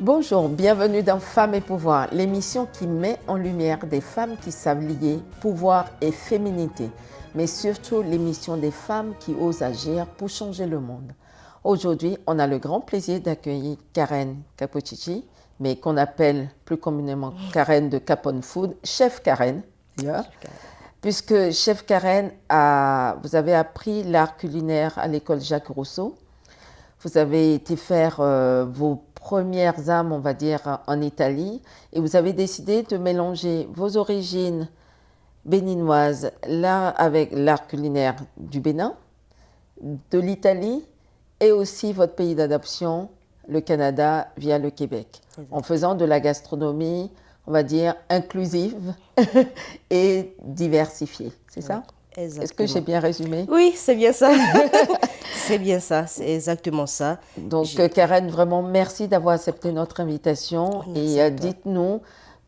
Bonjour, bienvenue dans Femmes et Pouvoir, l'émission qui met en lumière des femmes qui savent lier pouvoir et féminité, mais surtout l'émission des femmes qui osent agir pour changer le monde. Aujourd'hui, on a le grand plaisir d'accueillir Karen Capocicci, mais qu'on appelle plus communément Karen de Capone Food, Chef Karen d'ailleurs, puisque Chef Karen, vous avez appris l'art culinaire à l'école Jacques Rousseau. Vous avez été faire vos premières âmes, on va dire, en Italie, et vous avez décidé de mélanger vos origines béninoises là avec l'art culinaire du Bénin, de l'Italie, et aussi votre pays d'adoption, le Canada, via le Québec, en faisant de la gastronomie, on va dire, inclusive et diversifiée. C'est ça? Exactement. Est-ce que j'ai bien résumé? Oui, c'est bien ça. C'est bien ça, c'est exactement ça. Donc, Karen, vraiment, merci d'avoir accepté notre invitation. Merci Et dites-nous,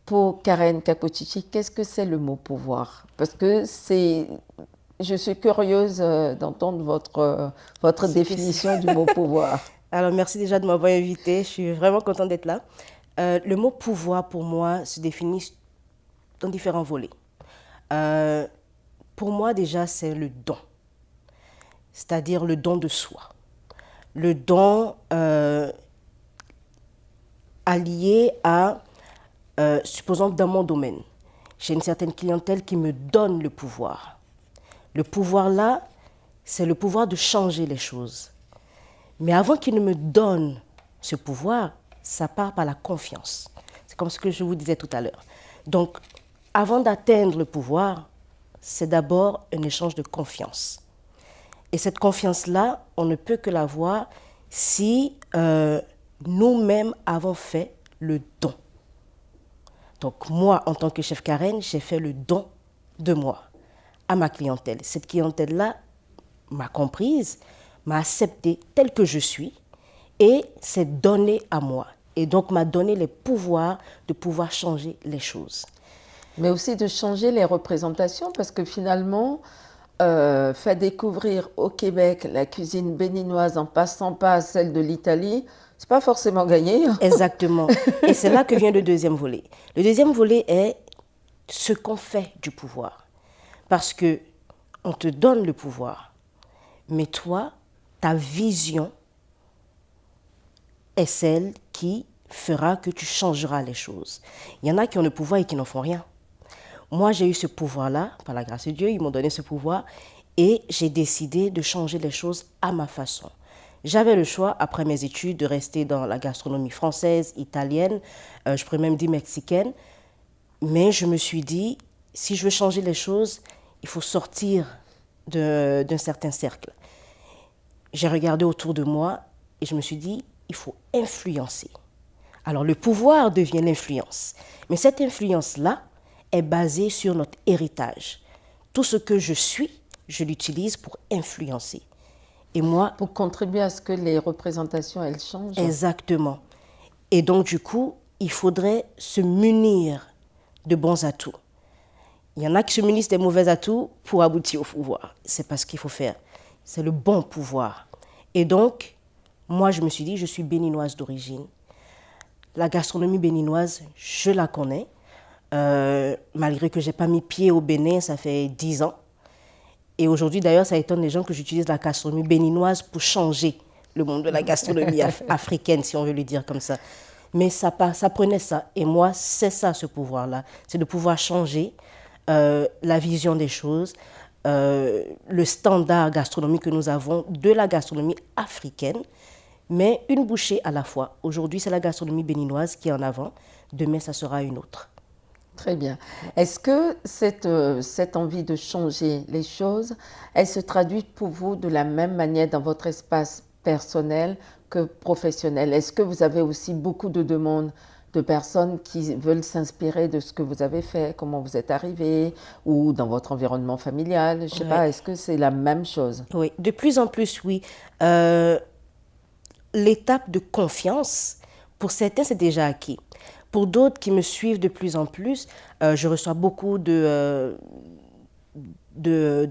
pour Karen Capocicci, qu'est-ce que c'est le mot pouvoir? Parce que je suis curieuse d'entendre votre définition du mot pouvoir. Alors, merci déjà de m'avoir invitée. Je suis vraiment contente d'être là. Le mot pouvoir, pour moi, se définit dans différents volets. Pour moi, déjà, c'est le don. C'est-à-dire le don de soi. Le don allié à, supposons dans mon domaine, j'ai une certaine clientèle qui me donne le pouvoir. Le pouvoir là, c'est le pouvoir de changer les choses. Mais avant qu'il ne me donne ce pouvoir, ça part par la confiance. C'est comme ce que je vous disais tout à l'heure. Donc, avant d'atteindre le pouvoir, c'est d'abord un échange de confiance. Et cette confiance-là, on ne peut que l'avoir si nous-mêmes avons fait le don. Donc moi, en tant que chef Karen, j'ai fait le don de moi à ma clientèle. Cette clientèle-là m'a comprise, m'a acceptée telle que je suis et s'est donnée à moi. Et donc m'a donné les pouvoirs de pouvoir changer les choses. Mais aussi de changer les représentations, parce que finalement, faire découvrir au Québec la cuisine béninoise en passant pas celle de l'Italie, c'est pas forcément gagné. Exactement. Et c'est là que vient le deuxième volet. Le deuxième volet est ce qu'on fait du pouvoir. Parce que on te donne le pouvoir, mais toi, ta vision est celle qui fera que tu changeras les choses. Il y en a qui ont le pouvoir et qui n'en font rien. Moi, j'ai eu ce pouvoir-là, par la grâce de Dieu, ils m'ont donné ce pouvoir et j'ai décidé de changer les choses à ma façon. J'avais le choix, après mes études, de rester dans la gastronomie française, italienne, je pourrais même dire mexicaine, mais je me suis dit, si je veux changer les choses, il faut sortir d'un certain cercle. J'ai regardé autour de moi et je me suis dit, il faut influencer. Alors le pouvoir devient l'influence, mais cette influence-là est basée sur notre héritage. Tout ce que je suis, je l'utilise pour influencer. Et moi, pour contribuer à ce que les représentations, elles changent. Exactement. Et donc du coup, il faudrait se munir de bons atouts. Il y en a qui se munissent des mauvais atouts pour aboutir au pouvoir. C'est pas ce qu'il faut faire. C'est le bon pouvoir. Et donc, moi, je me suis dit, je suis béninoise d'origine. La gastronomie béninoise, je la connais. Malgré que je n'ai pas mis pied au Bénin, ça fait 10 ans. Et aujourd'hui, d'ailleurs, ça étonne les gens que j'utilise la gastronomie béninoise pour changer le monde de la gastronomie africaine, si on veut le dire comme ça. Mais ça prenait ça. Et moi, c'est ça, ce pouvoir-là. C'est de pouvoir changer la vision des choses, le standard gastronomique que nous avons de la gastronomie africaine, mais une bouchée à la fois. Aujourd'hui, c'est la gastronomie béninoise qui est en avant. Demain, ça sera une autre. Très bien. Est-ce que cette envie de changer les choses, elle se traduit pour vous de la même manière dans votre espace personnel que professionnel? Est-ce que vous avez aussi beaucoup de demandes de personnes qui veulent s'inspirer de ce que vous avez fait, comment vous êtes arrivé, ou dans votre environnement familial? Je ne sais pas, est-ce que c'est la même chose? Oui, de plus en plus, oui. L'étape de confiance, pour certains, c'est déjà acquis. Pour d'autres qui me suivent de plus en plus, je reçois beaucoup de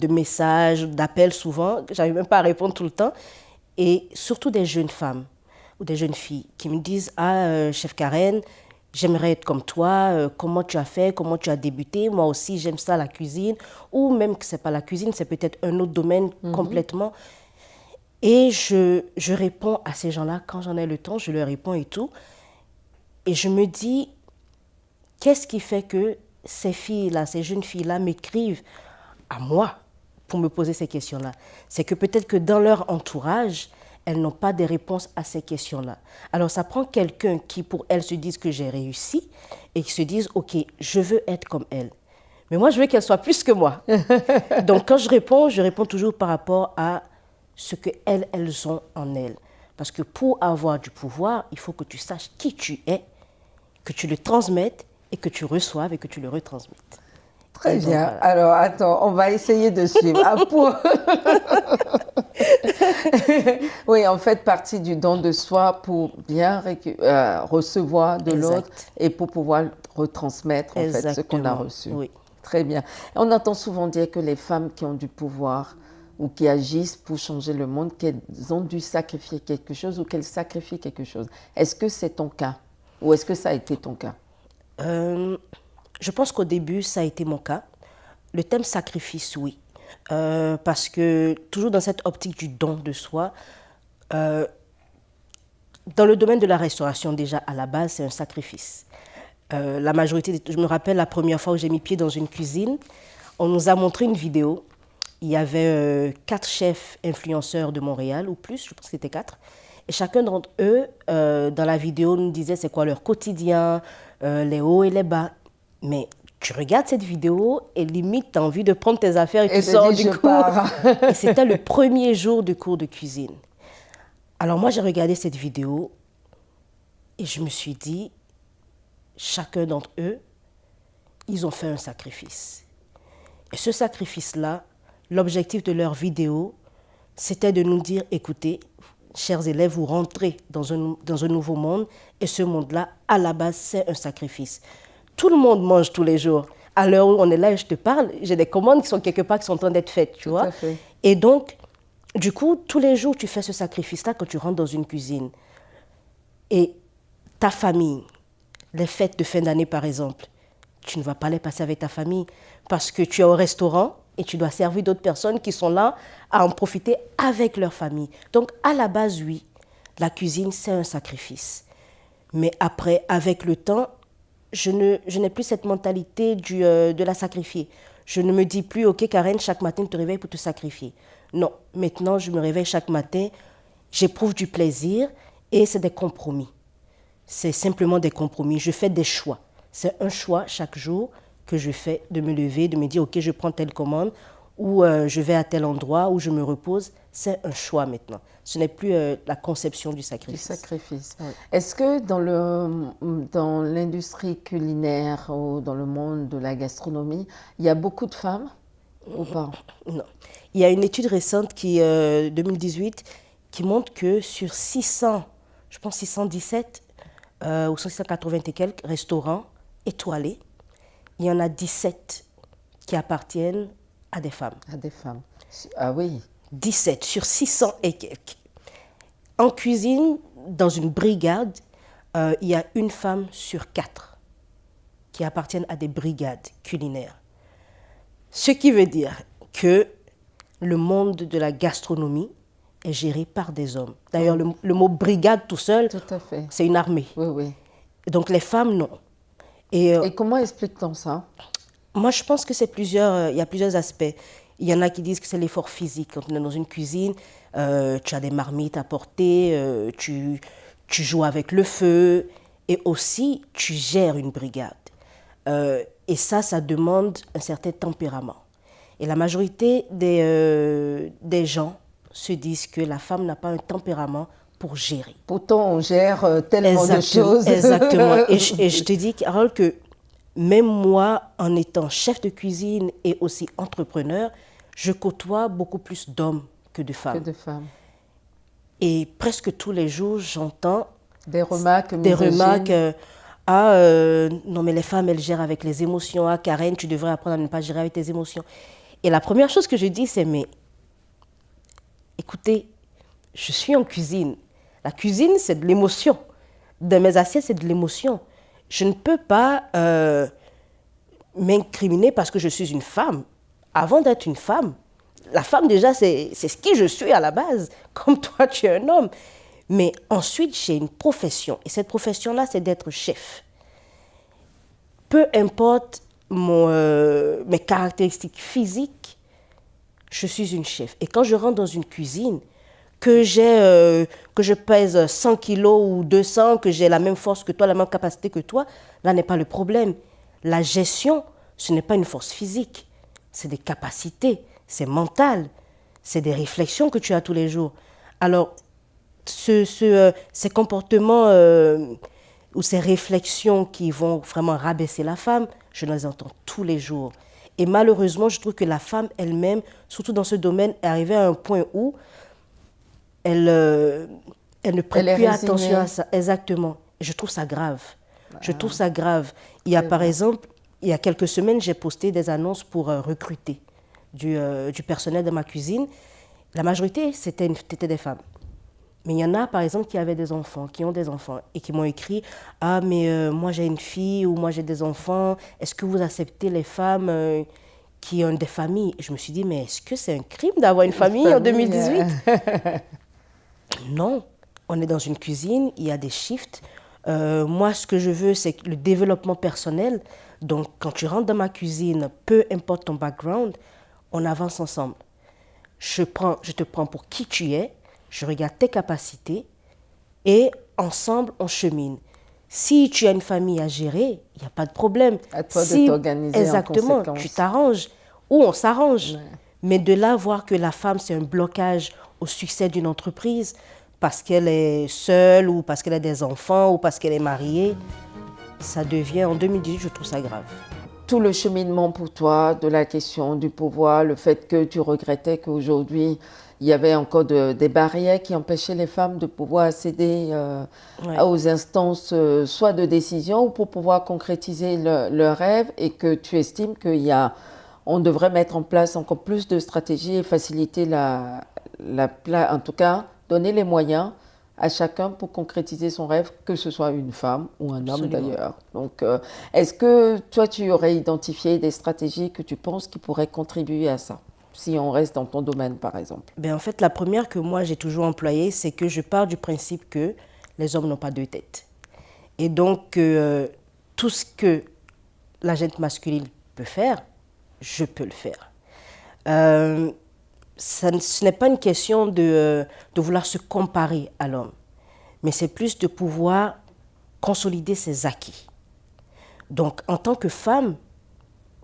messages, d'appels souvent, j'arrive même pas à répondre tout le temps, et surtout des jeunes femmes. ou des jeunes filles qui me disent « Ah, chef Karen, j'aimerais être comme toi, comment tu as fait, comment tu as débuté, moi aussi j'aime ça la cuisine » ou même que ce n'est pas la cuisine, c'est peut-être un autre domaine complètement. Et je réponds à ces gens-là quand j'en ai le temps, je leur réponds et tout. Et je me dis, qu'est-ce qui fait que ces filles-là, ces jeunes filles-là m'écrivent à moi pour me poser ces questions-là? C'est que peut-être que dans leur entourage, elles n'ont pas des réponses à ces questions-là. Alors ça prend quelqu'un qui, pour elles, se dise que j'ai réussi et qui se dise, ok, je veux être comme elle. Mais moi, je veux qu'elle soit plus que moi. Donc quand je réponds toujours par rapport à ce qu'elles ont en elles. Parce que pour avoir du pouvoir, il faut que tu saches qui tu es, que tu le transmettes et que tu reçoives et que tu le retransmettes. Très bien. Voilà. Alors, attends, on va essayer de suivre. Oui, en fait, partie du don de soi pour bien recevoir de l'autre et pour pouvoir retransmettre en fait, ce qu'on a reçu. Oui. Très bien. On entend souvent dire que les femmes qui ont du pouvoir ou qui agissent pour changer le monde, qu'elles ont dû sacrifier quelque chose ou qu'elles sacrifient quelque chose. Est-ce que c'est ton cas? Ou est-ce que ça a été ton cas? Je pense qu'au début, ça a été mon cas. Le thème sacrifice, oui. Parce que toujours dans cette optique du don de soi, dans le domaine de la restauration, déjà, à la base, c'est un sacrifice. La majorité, je me rappelle la première fois où j'ai mis pied dans une cuisine, on nous a montré une vidéo. Il y avait 4 chefs influenceurs de Montréal, ou plus, je pense que c'était 4. Et chacun d'entre eux, dans la vidéo, nous disait c'est quoi leur quotidien, les hauts et les bas. Mais tu regardes cette vidéo et limite, tu as envie de prendre tes affaires et tu sors du cours. Et c'était le premier jour du cours de cuisine. Alors moi, j'ai regardé cette vidéo et je me suis dit, chacun d'entre eux, ils ont fait un sacrifice. Et ce sacrifice-là, l'objectif de leur vidéo, c'était de nous dire, écoutez, chers élèves, vous rentrez dans un nouveau monde et ce monde-là, à la base, c'est un sacrifice. Tout le monde mange tous les jours. À l'heure où on est là et je te parle, j'ai des commandes qui sont quelque part qui sont en train d'être faites, tu vois. Tout à fait. Et donc, du coup, tous les jours, tu fais ce sacrifice-là quand tu rentres dans une cuisine. Et ta famille, les fêtes de fin d'année, par exemple, tu ne vas pas les passer avec ta famille parce que tu es au restaurant et tu dois servir d'autres personnes qui sont là à en profiter avec leur famille. Donc, à la base, oui, la cuisine, c'est un sacrifice. Mais après, avec le temps, je n'ai plus cette mentalité de la sacrifier. Je ne me dis plus, OK, Karen, chaque matin, tu te réveilles pour te sacrifier. Non, maintenant, je me réveille chaque matin, j'éprouve du plaisir et c'est des compromis. C'est simplement des compromis. Je fais des choix. C'est un choix chaque jour que je fais de me lever, de me dire, OK, je prends telle commande, ou je vais à tel endroit, où je me repose. C'est un choix maintenant. Ce n'est plus la conception du sacrifice. Du sacrifice. Oui. Est-ce que dans l'industrie culinaire ou dans le monde de la gastronomie, il y a beaucoup de femmes ou pas? Non. Il y a une étude récente, 2018, qui montre que sur 600, je pense 617 ou 680 et quelques restaurants étoilés, il y en a 17 qui appartiennent à des femmes. À des femmes. Ah oui. 17 sur 600 et quelques. En cuisine, dans une brigade, il y a une femme sur 4 qui appartiennent à des brigades culinaires. Ce qui veut dire que le monde de la gastronomie est géré par des hommes. D'ailleurs, le mot brigade tout seul, c'est une armée. Oui, oui. Donc les femmes, non. Et comment explique-t-on ça? Moi, je pense que il y a plusieurs aspects. Il y en a qui disent que c'est l'effort physique. Quand on est dans une cuisine, tu as des marmites à porter, tu joues avec le feu et aussi tu gères une brigade. Et ça demande un certain tempérament. Et la majorité des gens se disent que la femme n'a pas un tempérament pour gérer. Pourtant, on gère tellement de choses. Exactement. Et je te dis, Carole, que même moi, en étant chef de cuisine et aussi entrepreneur, je côtoie beaucoup plus d'hommes que de femmes. Que de femmes. Et presque tous les jours, j'entends des remarques. Non mais les femmes, elles gèrent avec les émotions. Ah, Karen, tu devrais apprendre à ne pas gérer avec tes émotions. Et la première chose que je dis, c'est, mais écoutez, je suis en cuisine. La cuisine, c'est de l'émotion. Dans mes assiettes, c'est de l'émotion. Je ne peux pas m'incriminer parce que je suis une femme. Avant d'être une femme, la femme déjà, c'est ce qui je suis à la base. Comme toi, tu es un homme. Mais ensuite, j'ai une profession. Et cette profession-là, c'est d'être chef. Peu importe mes caractéristiques physiques, je suis une chef. Et quand je rentre dans une cuisine, que je pèse 100 kilos ou 200, que j'ai la même force que toi, la même capacité que toi, là n'est pas le problème. La gestion, ce n'est pas une force physique, c'est des capacités, c'est mental, c'est des réflexions que tu as tous les jours. Alors, ces comportements ou ces réflexions qui vont vraiment rabaisser la femme, je les entends tous les jours. Et malheureusement, je trouve que la femme elle-même, surtout dans ce domaine, est arrivée à un point où elle ne prête plus attention à ça. Exactement. Et je trouve ça grave. Je trouve ça grave. Il y a par exemple, il y a quelques semaines, j'ai posté des annonces pour recruter du personnel de ma cuisine. La majorité, c'était des femmes. Mais il y en a, par exemple, qui avaient des enfants, qui ont des enfants, et qui m'ont écrit « Ah, mais moi j'ai une fille ou moi j'ai des enfants, est-ce que vous acceptez les femmes qui ont des familles ?» Et je me suis dit « Mais est-ce que c'est un crime d'avoir une famille en 2018 ?» Non, on est dans une cuisine, il y a des shifts. Moi, ce que je veux, c'est le développement personnel. Donc, quand tu rentres dans ma cuisine, peu importe ton background, on avance ensemble. Je te prends pour qui tu es, je regarde tes capacités et ensemble, on chemine. Si tu as une famille à gérer, il n'y a pas de problème. À toi de t'organiser exactement, en conséquence. Tu t'arranges ou on s'arrange. Ouais. Mais de là, voir que la femme, c'est un blocage au succès d'une entreprise parce qu'elle est seule ou parce qu'elle a des enfants ou parce qu'elle est mariée, ça devient, en 2018, je trouve ça grave. Tout le cheminement pour toi de la question du pouvoir, le fait que tu regrettais qu'aujourd'hui, il y avait encore des barrières qui empêchaient les femmes de pouvoir accéder aux instances, soit de décision ou pour pouvoir concrétiser leur rêve, et que tu estimes qu'on devrait mettre en place encore plus de stratégies et faciliter en tout cas, donner les moyens à chacun pour concrétiser son rêve, que ce soit une femme ou un homme d'ailleurs. Donc, est-ce que toi, tu aurais identifié des stratégies que tu penses qui pourraient contribuer à ça, si on reste dans ton domaine, par exemple? Ben, en fait, la première que moi, j'ai toujours employée, c'est que je pars du principe que les hommes n'ont pas deux têtes. Et donc, tout ce que la gente masculine peut faire, je peux le faire. Ce n'est pas une question de vouloir se comparer à l'homme, mais c'est plus de pouvoir consolider ses acquis. Donc, en tant que femme,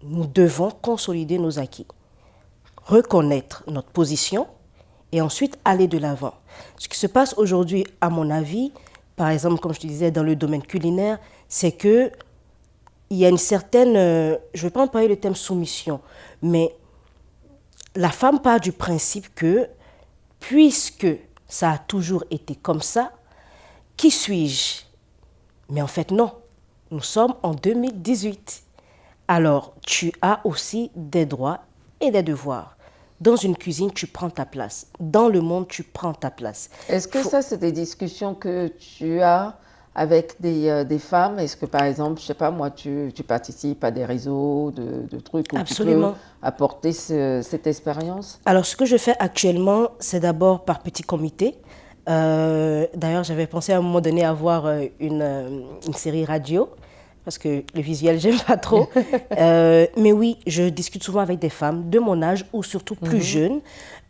nous devons consolider nos acquis, reconnaître notre position et ensuite aller de l'avant. Ce qui se passe aujourd'hui, à mon avis, par exemple, comme je te disais, dans le domaine culinaire, c'est qu'il y a une certaine, je ne vais pas employer le terme soumission, mais la femme part du principe que, puisque ça a toujours été comme ça, qui suis-je? Mais en fait, non. Nous sommes en 2018. Alors, tu as aussi des droits et des devoirs. Dans une cuisine, tu prends ta place. Dans le monde, tu prends ta place. Est-ce que ça, c'est des discussions que tu as avec des femmes? Est-ce que, par exemple, je ne sais pas, moi, tu participes à des réseaux de trucs où Absolument. tu peux apporter cette expérience? Alors, ce que je fais actuellement, c'est d'abord par petits comités. D'ailleurs, j'avais pensé à un moment donné avoir une série radio, parce que le visuel, j'aime pas trop. Mais oui, je discute souvent avec des femmes de mon âge ou surtout plus jeunes.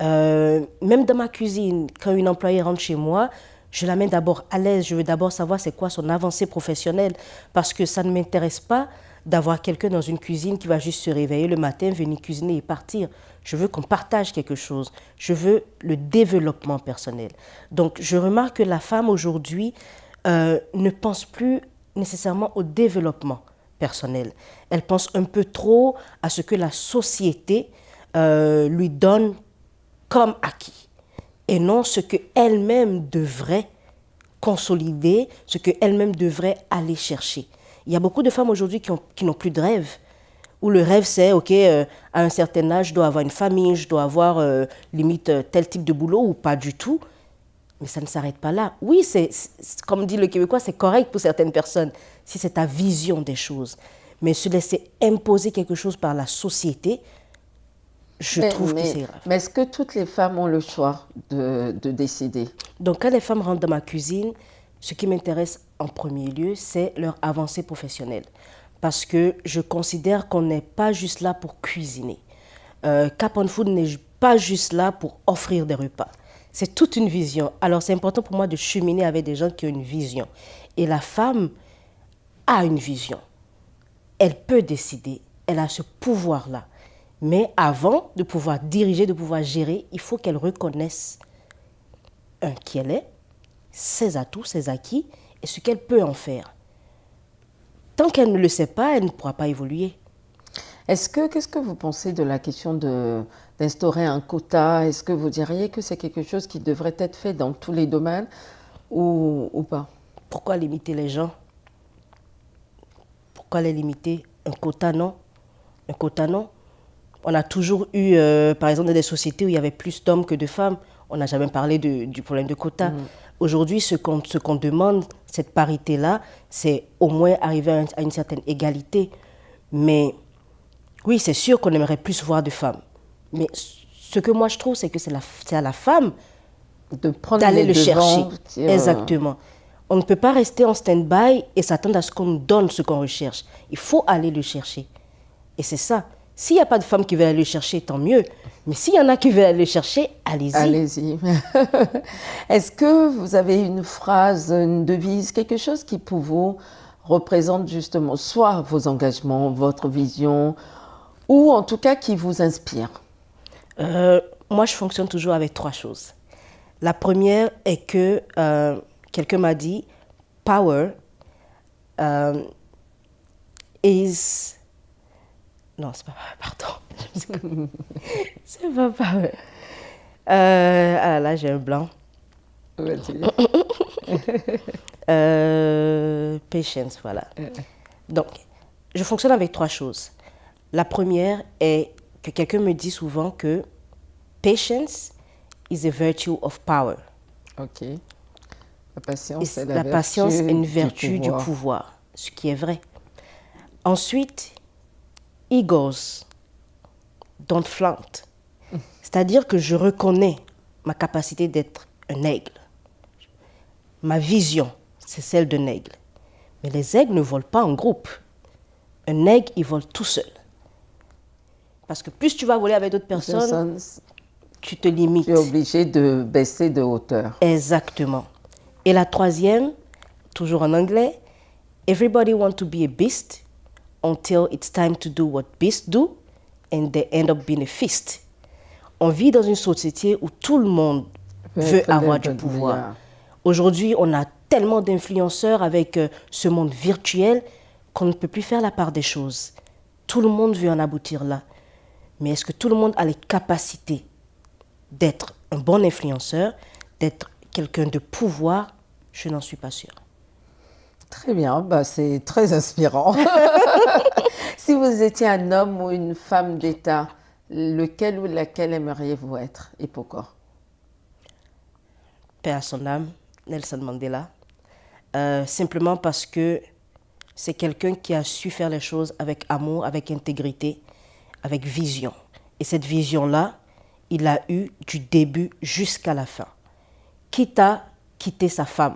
Même dans ma cuisine, quand une employée rentre chez moi, je la mets d'abord à l'aise. Je veux d'abord savoir c'est quoi son avancée professionnelle, parce que ça ne m'intéresse pas d'avoir quelqu'un dans une cuisine qui va juste se réveiller le matin, venir cuisiner et partir. Je veux qu'on partage quelque chose. Je veux le développement personnel. Donc, je remarque que la femme aujourd'hui ne pense plus nécessairement au développement personnel. Elle pense un peu trop à ce que la société lui donne comme acquis, et non ce qu'elle-même devrait consolider, ce qu'elle-même devrait aller chercher. Il y a beaucoup de femmes aujourd'hui qui n'ont plus de rêve, où le rêve c'est, ok, à un certain âge, je dois avoir une famille, je dois avoir limite tel type de boulot, ou pas du tout. Mais ça ne s'arrête pas là. Oui, comme dit le Québécois, c'est correct pour certaines personnes, si c'est ta vision des choses. Mais se laisser imposer quelque chose par la société, je trouve que c'est grave. Mais est-ce que toutes les femmes ont le choix de décider? Donc, quand les femmes rentrent dans ma cuisine, ce qui m'intéresse en premier lieu, c'est leur avancée professionnelle. Parce que je considère qu'on n'est pas juste là pour cuisiner. Cap on Food n'est pas juste là pour offrir des repas. C'est toute une vision. Alors, c'est important pour moi de cheminer avec des gens qui ont une vision. Et la femme a une vision. Elle peut décider. Elle a ce pouvoir-là. Mais avant de pouvoir diriger, de pouvoir gérer, il faut qu'elle reconnaisse qui elle est, ses atouts, ses acquis et ce qu'elle peut en faire. Tant qu'elle ne le sait pas, elle ne pourra pas évoluer. Qu'est-ce que vous pensez de la question d'instaurer un quota? Est-ce que vous diriez que c'est quelque chose qui devrait être fait dans tous les domaines ou pas? Pourquoi limiter les gens? Pourquoi les limiter? Un quota, non. Un quota, non. On a toujours eu, par exemple, dans des sociétés où il y avait plus d'hommes que de femmes. On n'a jamais parlé du problème de quota. Aujourd'hui, ce qu'on demande, cette parité-là, c'est au moins arriver à une certaine égalité. Mais oui, c'est sûr qu'on aimerait plus voir de femmes. Mais ce que moi je trouve, c'est que c'est à la femme d'aller le chercher. Exactement. On ne peut pas rester en stand-by et s'attendre à ce qu'on nous donne ce qu'on recherche. Il faut aller le chercher. Et c'est ça. S'il n'y a pas de femmes qui veulent aller le chercher, tant mieux. Mais s'il y en a qui veulent aller le chercher, allez-y. Allez-y. Est-ce que vous avez une phrase, une devise, quelque chose qui pour vous représente justement soit vos engagements, votre vision, ou en tout cas qui vous inspire? Moi, je fonctionne toujours avec 3 choses. La première est que quelqu'un m'a dit « Power is... » Non, c'est pas pardon. C'est pas power. Ah là, j'ai un blanc. Patience, voilà. Donc, je fonctionne avec 3 choses. La première est que quelqu'un me dit souvent que patience is a virtue of power. Ok. La patience est la patience est une vertu du pouvoir, ce qui est vrai. Ensuite, egos don't flaunt. C'est-à-dire que je reconnais ma capacité d'être un aigle. Ma vision, c'est celle d'un aigle. Mais les aigles ne volent pas en groupe. Un aigle, il vole tout seul. Parce que plus tu vas voler avec d'autres personnes, tu te limites. Tu es obligé de baisser de hauteur. Exactement. Et la troisième, toujours en anglais, everybody wants to be a beast until it's time to do what beasts do and they end up being a feast. On vit dans une société où tout le monde veut avoir du pouvoir. Aujourd'hui, on a tellement d'influenceurs avec ce monde virtuel qu'on ne peut plus faire la part des choses. Tout le monde veut en aboutir là. Mais est-ce que tout le monde a les capacités d'être un bon influenceur, d'être quelqu'un de pouvoir? Je n'en suis pas sûre. Très bien, bah c'est très inspirant. Si vous étiez un homme ou une femme d'État, lequel ou laquelle aimeriez-vous être et pourquoi? Paix à son âme, Nelson Mandela. Simplement parce que c'est quelqu'un qui a su faire les choses avec amour, avec intégrité, avec vision. Et cette vision-là, il l'a eue du début jusqu'à la fin. Quitte à quitter sa femme,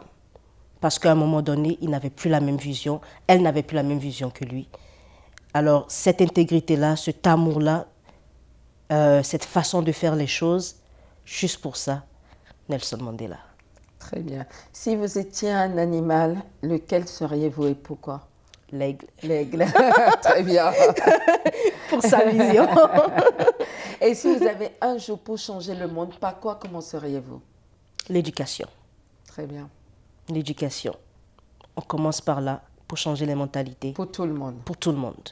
parce qu'à un moment donné, il n'avait plus la même vision, elle n'avait plus la même vision que lui. Alors, cette intégrité-là, cet amour-là, cette façon de faire les choses, juste pour ça, Nelson Mandela. Très bien. Si vous étiez un animal, lequel seriez-vous et pourquoi? L'aigle. L'aigle. Très bien. Pour sa vision. Et si vous avez un jour pour changer le monde, par quoi commenceriez-vous? L'éducation. Très bien. L'éducation. On commence par là pour changer les mentalités. Pour tout le monde. Pour tout le monde.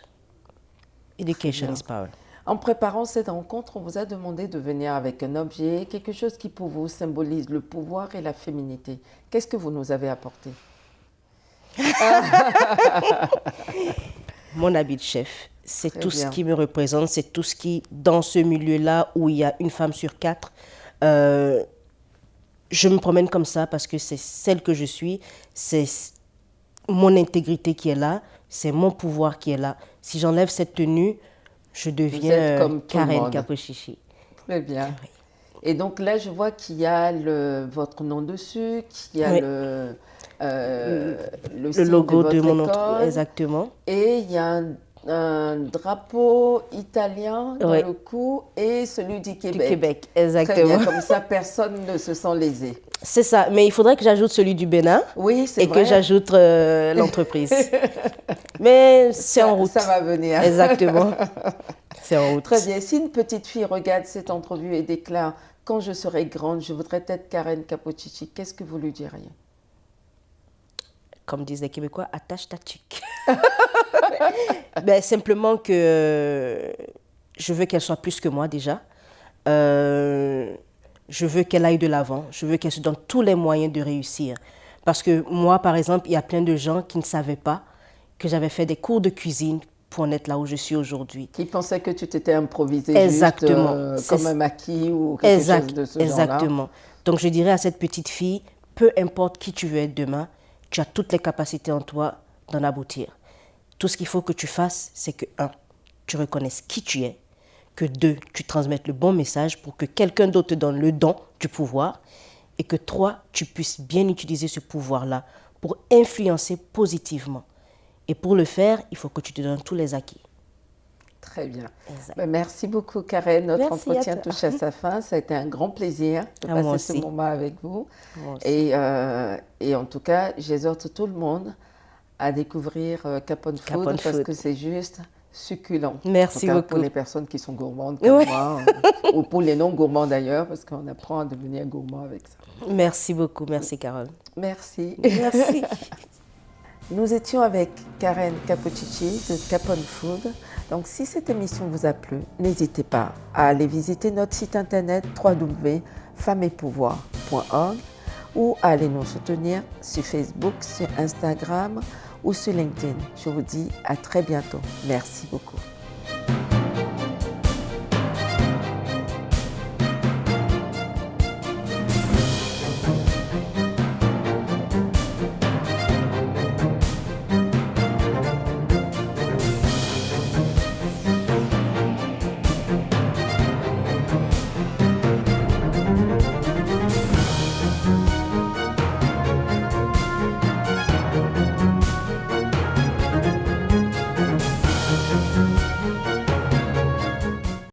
Education is power. En préparant cette rencontre, on vous a demandé de venir avec un objet, quelque chose qui pour vous symbolise le pouvoir et la féminité. Qu'est-ce que vous nous avez apporté? Mon habit de chef, c'est tout ce qui me représente, c'est tout ce qui, dans ce milieu-là où il y a une femme sur 4, je me promène comme ça parce que c'est celle que je suis, c'est mon intégrité qui est là, c'est mon pouvoir qui est là. Si j'enlève cette tenue, je Vous êtes deviens comme tout le Karen monde. Capochichi. Très bien. Oui. Et donc là, je vois qu'il y a votre nom dessus, qu'il y a Oui. le Le signe logo de de votre mon entreprise, école. exactement. Et il y a un drapeau italien dans Oui. le cou et celui du Du Québec. Québec, Très exactement. bien, comme ça, personne ne se sent lésé. C'est ça, mais il faudrait que j'ajoute celui du Bénin Oui, c'est et vrai. que j'ajoute l'entreprise. Mais c'est en route. Ça va venir. Exactement. C'est en route. Très bien. Si une petite fille regarde cette entrevue et déclare « Quand je serai grande, je voudrais être Karen Capochichi », qu'est-ce que vous lui diriez? Comme disent les Québécois, attache ta tuque. Ben, simplement que je veux qu'elle soit plus que moi déjà. Je veux qu'elle aille de l'avant. Je veux qu'elle se donne tous les moyens de réussir. Parce que moi, par exemple, il y a plein de gens qui ne savaient pas que j'avais fait des cours de cuisine pour en être là où je suis aujourd'hui. Qui pensait que tu t'étais improvisé Exactement. juste comme un maquis ou quelque chose de ce genre-là. Exactement. Donc je dirais à cette petite fille, peu importe qui tu veux être demain, tu as toutes les capacités en toi d'en aboutir. Tout ce qu'il faut que tu fasses, c'est que 1, tu reconnaisses qui tu es, que 2, tu transmettes le bon message pour que quelqu'un d'autre te donne le don du pouvoir, et que 3, tu puisses bien utiliser ce pouvoir-là pour influencer positivement. Et pour le faire, il faut que tu te donnes tous les acquis. Très bien. Exact. Ben, merci beaucoup, Karen. Notre Merci entretien à toi. touche à sa fin. Ça a été un grand plaisir de Moi passer ce aussi. moment avec vous. Moi aussi. Et en tout cas, j'exhorte tout le monde à découvrir Capone Food Capone parce Food. que c'est juste succulent. Merci En tout cas, beaucoup. pour les personnes qui sont gourmandes comme Oui. moi, ou pour les non gourmands d'ailleurs, parce qu'on apprend à devenir gourmand avec ça. Merci beaucoup. Merci, Carole. Merci. Merci. Nous étions avec Karen Capochichi de Capone Food. Donc si cette émission vous a plu, n'hésitez pas à aller visiter notre site internet www.femmesetpouvoir.org ou à aller nous soutenir sur Facebook, sur Instagram ou sur LinkedIn. Je vous dis à très bientôt. Merci beaucoup.